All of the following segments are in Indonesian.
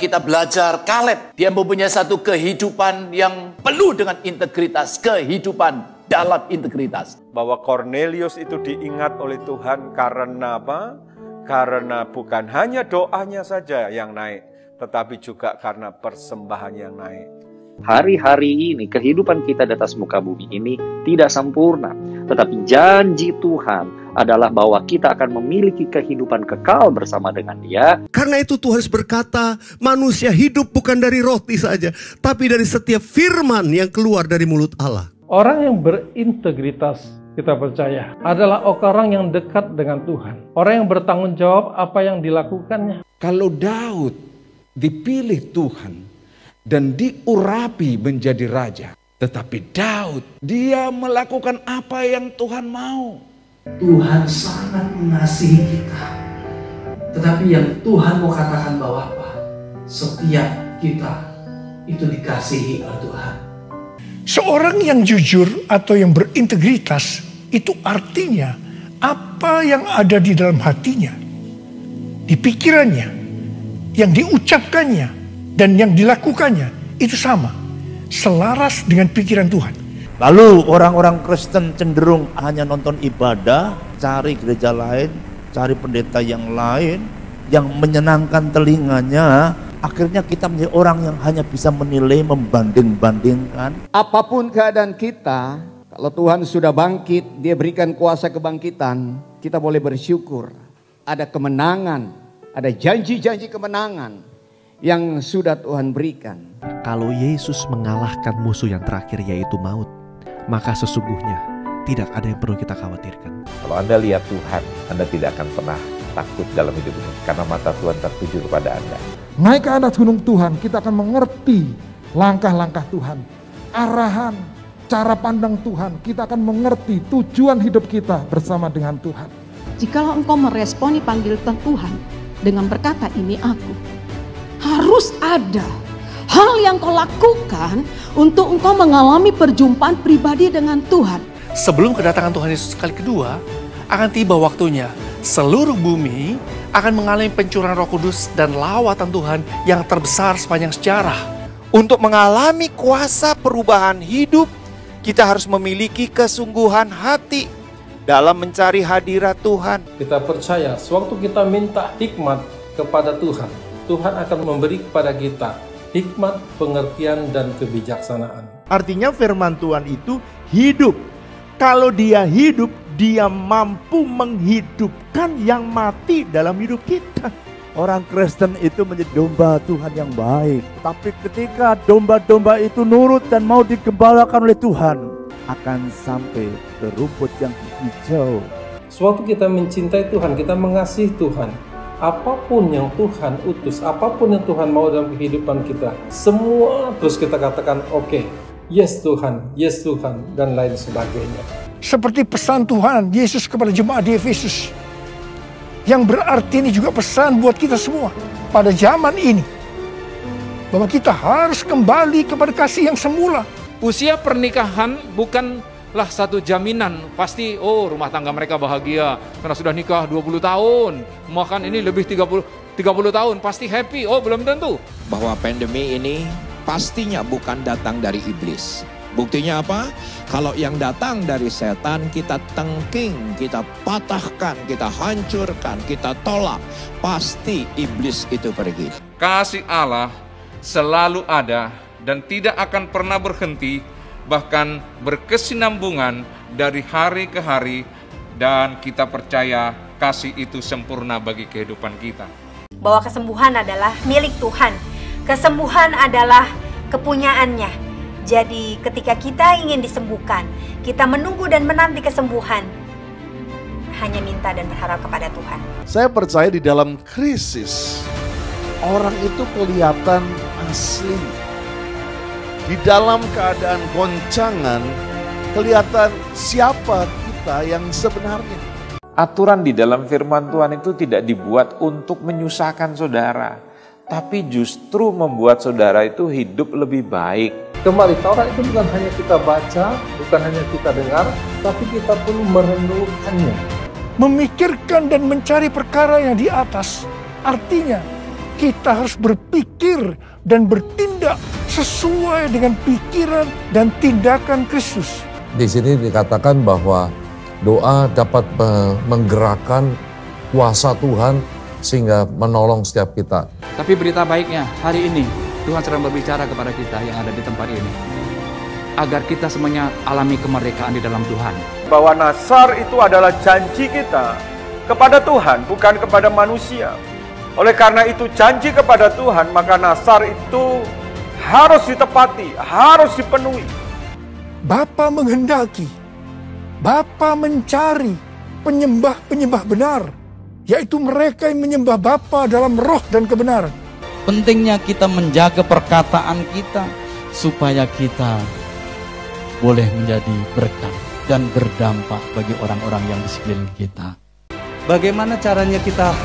kita belajar Kaleb. Dia mempunyai satu kehidupan yang penuh dengan integritas. Kehidupan dalam integritas. Bahwa Kornelius itu diingat oleh Tuhan karena apa? Karena bukan hanya doanya saja yang naik, tetapi juga karena persembahan yang naik. Hari-hari ini kehidupan kita di atas muka bumi ini tidak sempurna, tetapi janji Tuhan adalah bahwa kita akan memiliki kehidupan kekal bersama dengan Dia. Karena itu Tuhan berkata, manusia hidup bukan dari roti saja, tapi dari setiap firman yang keluar dari mulut Allah. Orang yang berintegritas, kita percaya, adalah orang yang dekat dengan Tuhan. Orang yang bertanggung jawab apa yang dilakukannya. Kalau Daud dipilih Tuhan dan diurapi menjadi raja, tetapi Daud, dia melakukan apa yang Tuhan mau. Tuhan sangat mengasihi kita. Tetapi yang Tuhan mau katakan bahwa apa? Setiap kita itu dikasihi oleh Tuhan. Seorang yang jujur atau yang berintegritas itu artinya apa yang ada di dalam hatinya, di pikirannya, yang diucapkannya, dan yang dilakukannya itu sama, selaras dengan pikiran Tuhan. Lalu orang-orang Kristen cenderung hanya nonton ibadah, cari gereja lain, cari pendeta yang lain, yang menyenangkan telinganya. Akhirnya kita menjadi orang yang hanya bisa menilai, membanding-bandingkan. Apapun keadaan kita, kalau Tuhan sudah bangkit, Dia berikan kuasa kebangkitan, kita boleh bersyukur. Ada kemenangan, ada janji-janji kemenangan yang sudah Tuhan berikan. Kalau Yesus mengalahkan musuh yang terakhir yaitu maut, maka sesungguhnya tidak ada yang perlu kita khawatirkan. Kalau Anda lihat Tuhan, Anda tidak akan pernah takut dalam hidup ini, karena mata Tuhan tertuju kepada Anda. Naik ke atas gunung Tuhan, kita akan mengerti langkah-langkah Tuhan, arahan, cara pandang Tuhan. Kita akan mengerti tujuan hidup kita bersama dengan Tuhan. Jikalau engkau meresponi panggilan Tuhan dengan berkata, ini aku, harus ada hal yang kau lakukan untuk engkau mengalami perjumpaan pribadi dengan Tuhan. Sebelum kedatangan Tuhan Yesus kali kedua, akan tiba waktunya seluruh bumi akan mengalami pencurahan Roh Kudus dan lawatan Tuhan yang terbesar sepanjang sejarah. Untuk mengalami kuasa perubahan hidup, kita harus memiliki kesungguhan hati dalam mencari hadirat Tuhan. Kita percaya, sewaktu kita minta hikmat kepada Tuhan, Tuhan akan memberi kepada kita hikmat, pengertian, dan kebijaksanaan. Artinya firman Tuhan itu hidup. Kalau Dia hidup, Dia mampu menghidupkan yang mati dalam hidup kita. Orang Kristen itu menjadi domba Tuhan yang baik. Tapi ketika domba-domba itu nurut dan mau digembalakan oleh Tuhan, akan sampai ke rumput yang hijau. Sewaktu kita mencintai Tuhan, kita mengasihi Tuhan, apapun yang Tuhan utus, apapun yang Tuhan mau dalam kehidupan kita, semua terus kita katakan oke, yes Tuhan, dan lain sebagainya. Seperti pesan Tuhan Yesus kepada jemaat di Efesus, yang berarti ini juga pesan buat kita semua pada zaman ini, bahwa kita harus kembali kepada kasih yang semula. Usia pernikahan bukanlah satu jaminan pasti rumah tangga mereka bahagia karena sudah nikah 20 tahun, bahkan ini lebih 30 tahun pasti happy. Belum tentu. Bahwa pandemi ini pastinya bukan datang dari iblis. Buktinya apa? Kalau yang datang dari setan, kita tengking, kita patahkan, kita hancurkan, kita tolak. Pasti iblis itu pergi. Kasih Allah selalu ada dan tidak akan pernah berhenti, bahkan berkesinambungan dari hari ke hari, dan kita percaya kasih itu sempurna bagi kehidupan kita. Bahwa kesembuhan adalah milik Tuhan, kesembuhan adalah kepunyaannya. Jadi ketika kita ingin disembuhkan, kita menunggu dan menanti kesembuhan, hanya minta dan berharap kepada Tuhan. Saya percaya di dalam krisis, orang itu kelihatan asli. Di dalam keadaan goncangan, kelihatan siapa kita yang sebenarnya. Aturan di dalam firman Tuhan itu tidak dibuat untuk menyusahkan saudara, tapi justru membuat saudara itu hidup lebih baik. Kembali, Taurat itu bukan hanya kita baca, bukan hanya kita dengar, tapi kita perlu merenungkannya. Memikirkan dan mencari perkara yang di atas, artinya kita harus berpikir dan bertindak sesuai dengan pikiran dan tindakan Kristus. Di sini dikatakan bahwa doa dapat menggerakkan kuasa Tuhan sehingga menolong setiap kita. Tapi berita baiknya, hari ini Tuhan sedang berbicara kepada kita yang ada di tempat ini, agar kita semuanya alami kemerdekaan di dalam Tuhan. Bahwa Nasar itu adalah janji kita kepada Tuhan, bukan kepada manusia. Oleh karena itu janji kepada Tuhan, maka Nasar itu harus ditepati, harus dipenuhi. Bapa menghendaki, Bapa mencari penyembah-penyembah benar, yaitu mereka yang menyembah Bapa dalam roh dan kebenaran. Pentingnya kita menjaga perkataan kita, supaya kita boleh menjadi berkat dan berdampak bagi orang-orang yang di sekeliling kita. Bagaimana caranya kita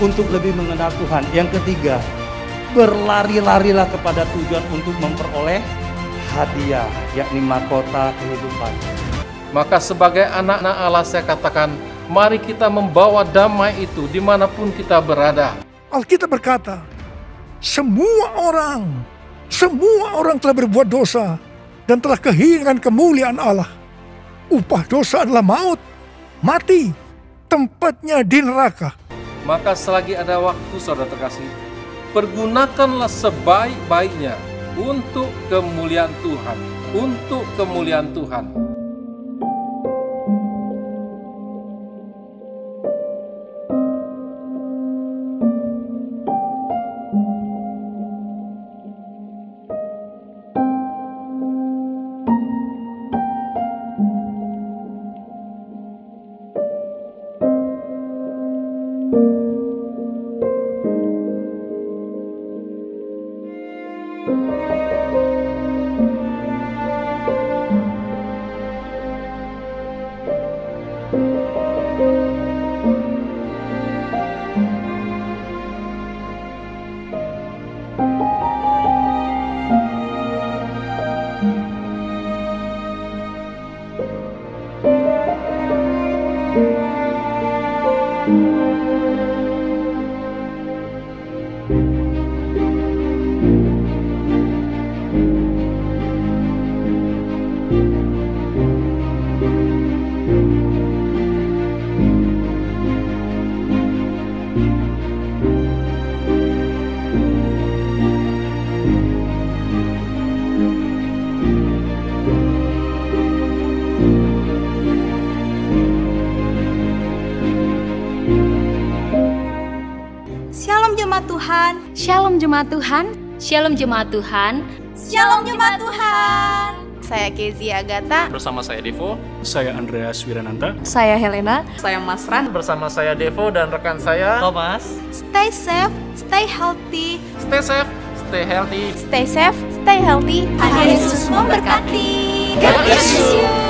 untuk lebih mengenal Tuhan? Yang ketiga, berlari-larilah kepada tujuan untuk memperoleh hadiah, yakni mahkota kehidupan. Maka sebagai anak-anak Allah saya katakan, mari kita membawa damai itu dimanapun kita berada. Alkitab berkata, semua orang telah berbuat dosa dan telah kehilangan kemuliaan Allah. Upah dosa adalah maut, mati, tempatnya di neraka. Maka selagi ada waktu, saudara terkasih, pergunakanlah sebaik-baiknya untuk kemuliaan Tuhan, untuk kemuliaan Tuhan. Shalom jemaat Tuhan. Shalom jemaat Tuhan. Shalom jemaat Tuhan. Saya Kezia Agatha. Bersama saya Devo. Saya Andreas Wirananta. Saya Helena. Saya Masran. Bersama saya Devo dan rekan saya Thomas. Stay safe, stay healthy. Stay safe, stay healthy. Stay safe, stay healthy. Tuhan Yesus memberkati. God bless you.